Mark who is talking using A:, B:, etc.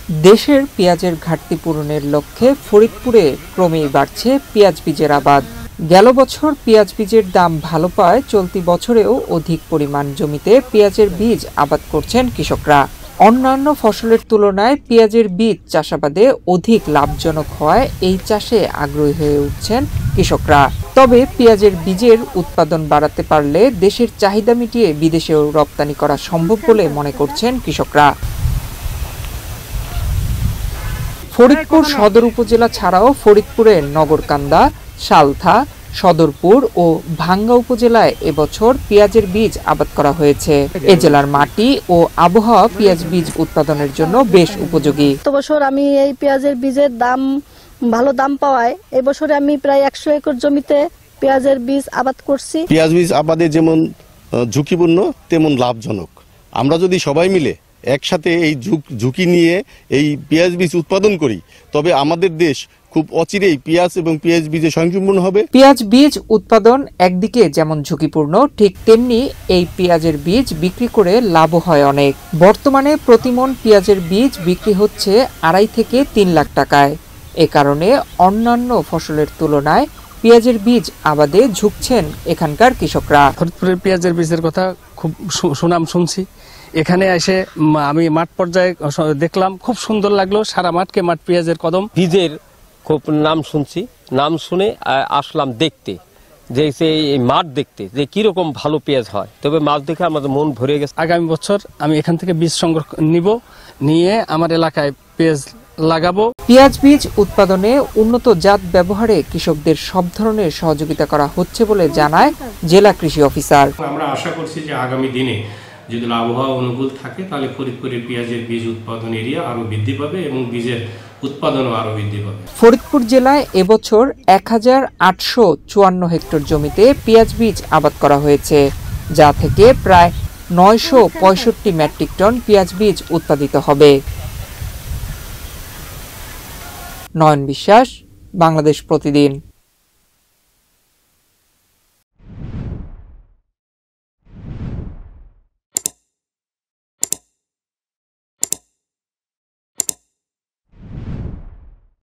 A: দেশের পেঁয়াজের ঘাটতি পূরণের লক্ষ্যে ফরিদপুরে ক্রমেই বাড়ছে পেঁয়াজ বীজের আবাদ। গেল বছর পেঁয়াজ বীজের দাম ভালো পায় চলতি বছরেও অধিক পরিমাণ জমিতে পেঁয়াজের বীজ আবাদ করছেন কৃষকরা। অন্যান্য ফসলের তুলনায় পেঁয়াজের বীজ চাষাবাদে অধিক লাভজনক হওয়ায় এই চাষে আগ্রহী হয়ে উঠছেন কৃষকরা। তবে পেঁয়াজের বীজের উৎপাদন বাড়াতে পারলে দেশের চাহিদা মিটিয়ে বিদেশেও রপ্তানি করা সম্ভব বলে মনে করছেন কৃষকরা। ফরিদপুর সদর উপজেলা ছাড়াও ফরিদপুরের নগরকান্দা, সালথা, সদরপুর ও ভাঙ্গা উপজেলায় এবছর পেঁয়াজের বীজ আবাদ করা হয়েছে। এ জেলার মাটি ও আবহাওয়া পেঁয়াজ বীজ উৎপাদনের জন্য বেশ উপযোগী।
B: গত বছর আমি এই পেঁয়াজের বীজের ভালো দাম পাওয়ায় এবছরে আমি প্রায় 100 একর জমিতে পেঁয়াজের বীজ আবাদ করছি।
C: পেঁয়াজ বীজ আবাদে যেমন ঝুঁকিপূর্ণ তেমন লাভজনক। আমরা যদি সবাই মিলে একসাথে এই ঝুঁকি নিয়ে এই পেঁয়াজ বীজ উৎপাদন করি তবে আমাদের দেশ খুব অচিরেই পেঁয়াজ এবং পেঁয়াজ বীজে স্বয়ংসম্পূর্ণ হবে।
A: পেঁয়াজ বীজ উৎপাদন একদিকে যেমন ঝুঁকিপূর্ণ, ঠিক তেমনি এই পেঁয়াজের বীজ বিক্রি করে লাভ হয় অনেক। বর্তমানে প্রতিমন পেঁয়াজের বীজ বিক্রি হচ্ছে 2.5 থেকে 3 লাখ টাকায়। এ কারণে অন্যান্য ফসলের তুলনায় পেঁয়াজের বীজ আবাদে ঝুঁকছেন এখানকার কৃষকরা।
D: ফরিদপুরের পেঁয়াজের বীজের কথা খুব সুনাম শুনছি। এখানে এসে আমি মাঠ পর্যায়ে দেখলাম, খুব সুন্দর লাগলো। সারা মাঠকে মাঠ পেঁয়াজের কদম।
E: বীজের খুব নাম শুনছি, নাম শুনে আসলাম দেখতে, যে এই মাঠ দেখতে যে কিরকম ভালো পেঁয়াজ হয়। তবে মাছ দেখে আমাদের মন ভরে গেছে।
D: আগামী বছর আমি এখান থেকে বীজ সংগ্রহ নিয়ে আমার এলাকায় পেঁয়াজ লাগাবো।
A: পেঁয়াজ বীজ উৎপাদনে উন্নত জাত ব্যবহারে কৃষকদের সব ধরনের সহযোগিতা করা হচ্ছে বলে জানায় জেলা কৃষি অফিসার।
F: আমরা আশা করছি যে আগামী দিনে যদি আবহাওয়া অনুকূল থাকে তাহলে ফরিদপুরের পেঁয়াজের বীজ উৎপাদন এরিয়া আরো বৃদ্ধি পাবে এবং বীজের উৎপাদনও আরো বৃদ্ধি পাবে।
A: ফরিদপুর জেলায় এবছর 1854 হেক্টর জমিতে পেঁয়াজ বীজ আবাদ করা হয়েছে, যা থেকে প্রায় 965 মেট্রিক টন পেঁয়াজ বীজ উৎপাদিত হবে। নয়ন বিশ্বাস, বাংলাদেশ প্রতিদিন।